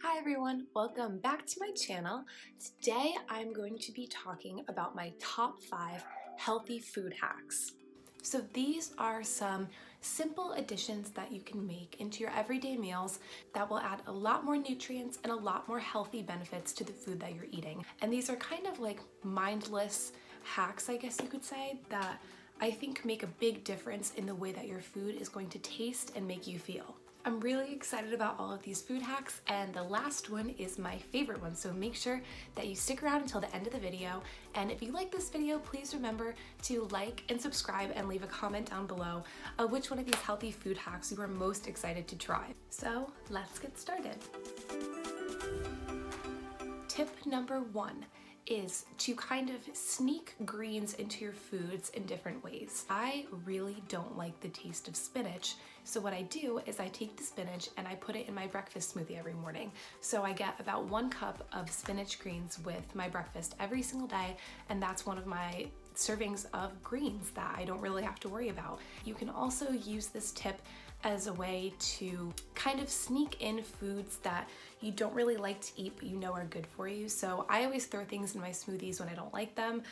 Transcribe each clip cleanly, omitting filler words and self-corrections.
Hi everyone, welcome back to my channel. Today I'm going to be talking about my top 5 healthy food hacks. So these are some simple additions that you can make into your everyday meals that will add a lot more nutrients and a lot more healthy benefits to the food that you're eating. And these are kind of like mindless hacks, I guess you could say, that I think make a big difference in the way that your food is going to taste and make you feel. I'm really excited about all of these food hacks, and the last one is my favorite one, so make sure that you stick around until the end of the video. And if you like this video, please remember to like and subscribe and leave a comment down below of which one of these healthy food hacks you are most excited to try. So let's get started. Tip number 1 is to kind of sneak greens into your foods in different ways. I really don't like the taste of spinach, so what I do is I take the spinach and I put it in my breakfast smoothie every morning. So I get about 1 cup of spinach greens with my breakfast every single day, and that's one of my servings of greens that I don't really have to worry about. You can also use this tip as a way to kind of sneak in foods that you don't really like to eat but you know are good for you. So I always throw things in my smoothies when I don't like them,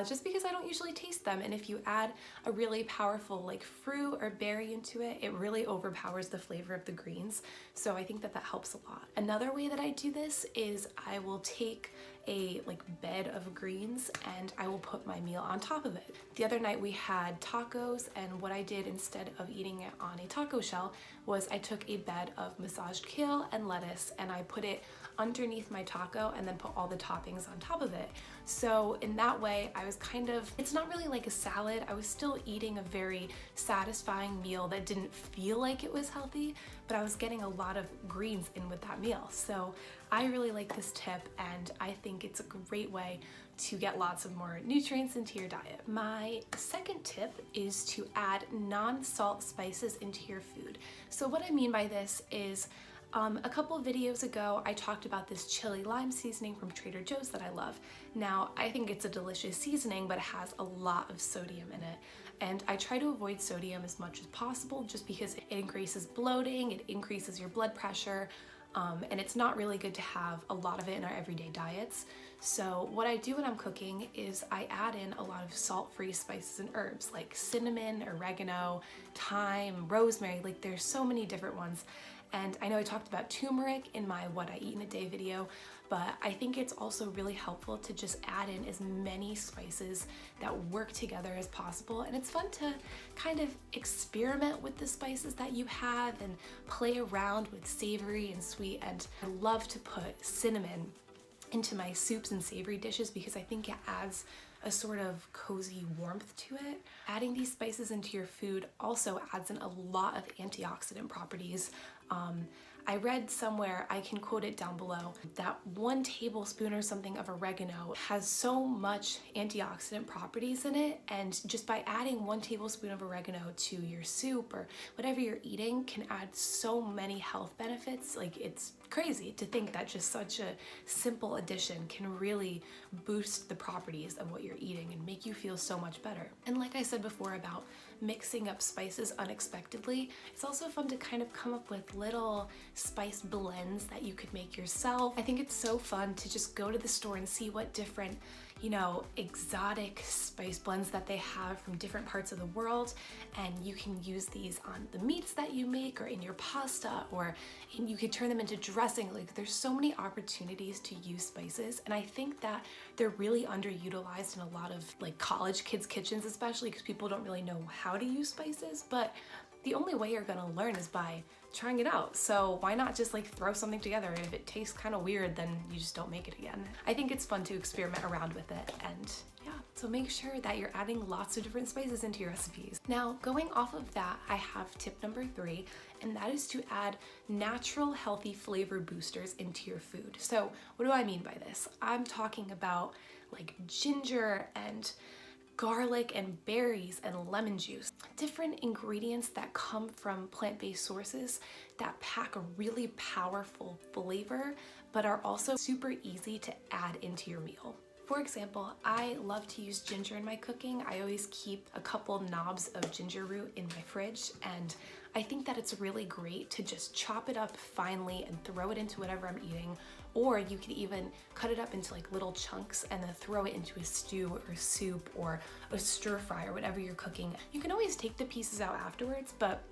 just because I don't usually taste them. And if you add a really powerful like fruit or berry into it, it really overpowers the flavor of the greens. So I think that that helps a lot. Another way that I do this is I will take a bed of greens and I will put my meal on top of it. The other night we had tacos, and what I did instead of eating it on a taco shell was I took a bed of massaged kale and lettuce and I put it underneath my taco and then put all the toppings on top of it. So in that way I was kind of, it's not really like a salad, I was still eating a very satisfying meal that didn't feel like it was healthy, but I was getting a lot of greens in with that meal. So I really like this tip, and I think it's a great way to get lots of more nutrients into your diet. My second tip is to add non-salt spices into your food. So what I mean by this is a couple of videos ago, I talked about this chili lime seasoning from Trader Joe's that I love. Now, I think it's a delicious seasoning, but it has a lot of sodium in it. And I try to avoid sodium as much as possible just because it increases bloating, it increases your blood pressure, and it's not really good to have a lot of it in our everyday diets. So what I do when I'm cooking is I add in a lot of salt-free spices and herbs like cinnamon, oregano, thyme, rosemary. Like there's so many different ones. And I know I talked about turmeric in my What I Eat in a Day video, but I think it's also really helpful to just add in as many spices that work together as possible. And it's fun to kind of experiment with the spices that you have and play around with savory and sweet. And I love to put cinnamon into my soups and savory dishes because I think it adds a sort of cozy warmth to it. Adding these spices into your food also adds in a lot of antioxidant properties. I read somewhere, I can quote it down below, that 1 tablespoon or something of oregano has so much antioxidant properties in it, and just by adding 1 tablespoon of oregano to your soup or whatever you're eating can add so many health benefits. Like, it's crazy to think that just such a simple addition can really boost the properties of what you're eating and make you feel so much better. And like I said before about mixing up spices unexpectedly, it's also fun to kind of come up with little spice blends that you could make yourself. I think it's so fun to just go to the store and see what different, exotic spice blends that they have from different parts of the world, and you can use these on the meats that you make or in your pasta, or you could turn them into dressing. Like, there's so many opportunities to use spices, and I think that they're really underutilized in a lot of college kids' kitchens, especially because people don't really know how to use spices. But the only way you're gonna learn is by trying it out. So why not just throw something together, and if it tastes kind of weird, then you just don't make it again. I think it's fun to experiment around with it, and yeah, so make sure that you're adding lots of different spices into your recipes. Now, going off of that, I have tip number 3, and that is to add natural healthy flavor boosters into your food. So what do I mean by this? I'm talking about ginger and garlic and berries and lemon juice. Different ingredients that come from plant-based sources that pack a really powerful flavor, but are also super easy to add into your meal. For example, I love to use ginger in my cooking. I always keep a couple knobs of ginger root in my fridge, and I think that it's really great to just chop it up finely and throw it into whatever I'm eating, or you could even cut it up into like little chunks and then throw it into a stew or soup or a stir fry or whatever you're cooking. You can always take the pieces out afterwards, but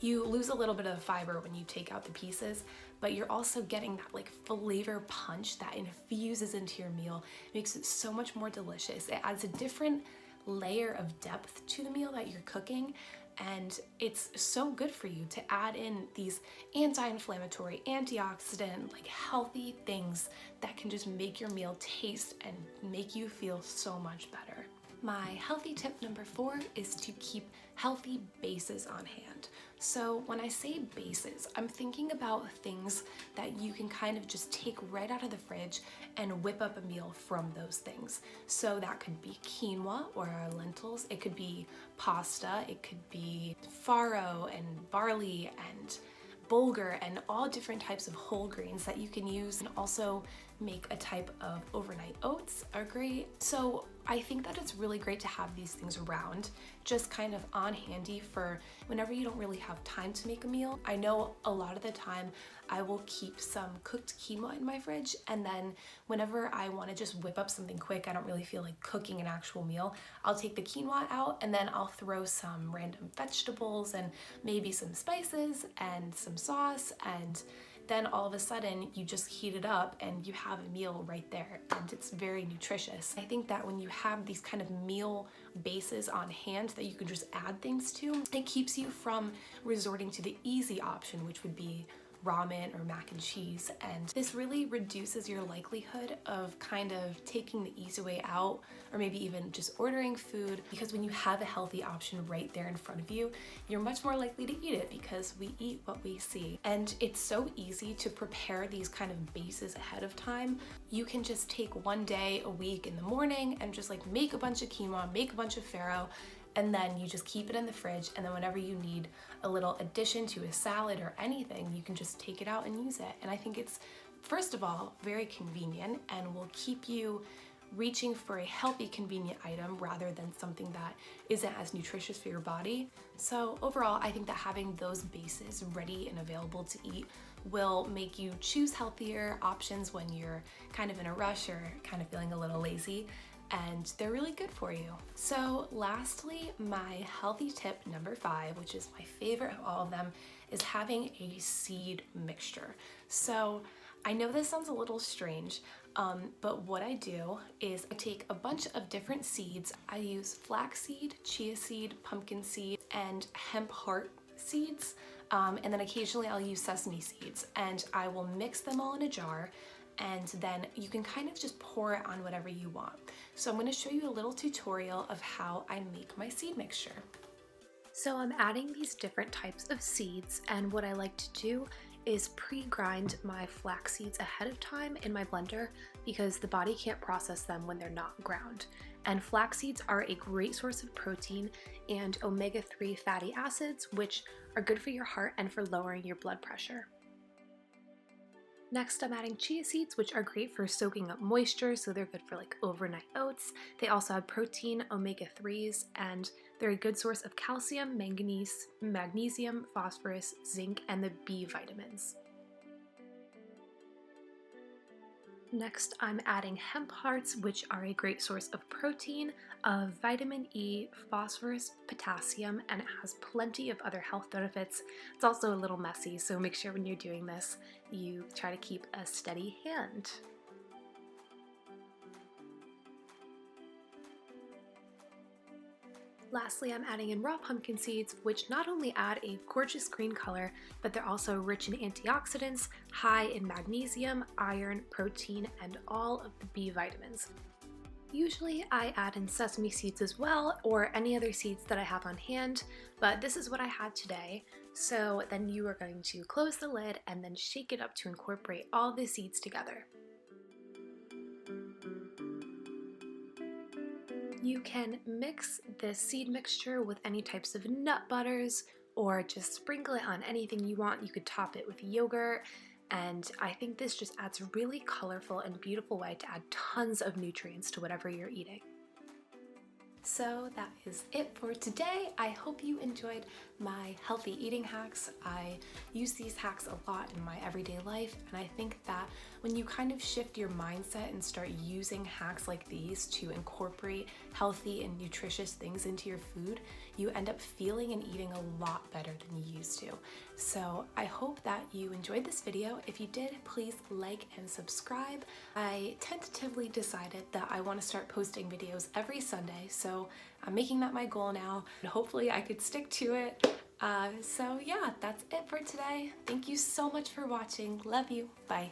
you lose a little bit of the fiber when you take out the pieces, but you're also getting that like flavor punch that infuses into your meal. It makes it so much more delicious. It adds a different layer of depth to the meal that you're cooking, and it's so good for you to add in these anti-inflammatory, antioxidant, like healthy things that can just make your meal taste and make you feel so much better. My healthy tip number 4 is to keep healthy bases on hand. So when I say bases, I'm thinking about things that you can kind of just take right out of the fridge and whip up a meal from those things. So that could be quinoa or lentils, it could be pasta, it could be farro and barley and bulgur and all different types of whole grains that you can use, and also make a type of overnight oats are great. So I think that it's really great to have these things around, just kind of on handy for whenever you don't really have time to make a meal. I know a lot of the time I will keep some cooked quinoa in my fridge, and then whenever I want to just whip up something quick, I don't really feel like cooking an actual meal, I'll take the quinoa out and then I'll throw some random vegetables and maybe some spices and some sauce, and then all of a sudden you just heat it up and you have a meal right there, and it's very nutritious. I think that when you have these kind of meal bases on hand that you can just add things to, it keeps you from resorting to the easy option, which would be ramen or mac and cheese, and this really reduces your likelihood of kind of taking the easy way out or maybe even just ordering food, because when you have a healthy option right there in front of you, you're much more likely to eat it because we eat what we see. And it's so easy to prepare these kind of bases ahead of time. You can just take one day a week in the morning and just like make a bunch of quinoa, make a bunch of farro, and then you just keep it in the fridge, and then whenever you need a little addition to a salad or anything, you can just take it out and use it. And I think it's, first of all, very convenient and will keep you reaching for a healthy, convenient item rather than something that isn't as nutritious for your body. So overall, I think that having those bases ready and available to eat will make you choose healthier options when you're kind of in a rush or kind of feeling a little lazy, and they're really good for you. So lastly, my healthy tip number 5, which is my favorite of all of them, is having a seed mixture. So I know this sounds a little strange, but what I do is I take a bunch of different seeds. I use flaxseed, chia seed, pumpkin seed, and hemp heart seeds, and then occasionally I'll use sesame seeds, and I will mix them all in a jar, and then you can kind of just pour it on whatever you want. So I'm going to show you a little tutorial of how I make my seed mixture. So I'm adding these different types of seeds, and what I like to do is pre-grind my flax seeds ahead of time in my blender because the body can't process them when they're not ground. And flax seeds are a great source of protein and omega-3 fatty acids, which are good for your heart and for lowering your blood pressure. Next, I'm adding chia seeds, which are great for soaking up moisture, so they're good for like overnight oats. They also have protein, omega-3s, and they're a good source of calcium, manganese, magnesium, phosphorus, zinc, and the B vitamins. Next, I'm adding hemp hearts, which are a great source of protein, of vitamin E, phosphorus, potassium, and it has plenty of other health benefits. It's also a little messy, so make sure when you're doing this, you try to keep a steady hand. Lastly, I'm adding in raw pumpkin seeds, which not only add a gorgeous green color, but they're also rich in antioxidants, high in magnesium, iron, protein, and all of the B vitamins. Usually I add in sesame seeds as well, or any other seeds that I have on hand, but this is what I had today. So then you are going to close the lid and then shake it up to incorporate all the seeds together. You can mix this seed mixture with any types of nut butters or just sprinkle it on anything you want. You could top it with yogurt, and I think this just adds a really colorful and beautiful way to add tons of nutrients to whatever you're eating. So that is it for today. I hope you enjoyed my healthy eating hacks. I use these hacks a lot in my everyday life, and I think that when you kind of shift your mindset and start using hacks like these to incorporate healthy and nutritious things into your food, you end up feeling and eating a lot better than you used to. So I hope that you enjoyed this video. If you did, please like and subscribe. I tentatively decided that I want to start posting videos every Sunday, so I'm making that my goal now, and hopefully I could stick to it. So yeah, that's it for today. Thank you so much for watching. Love you. Bye.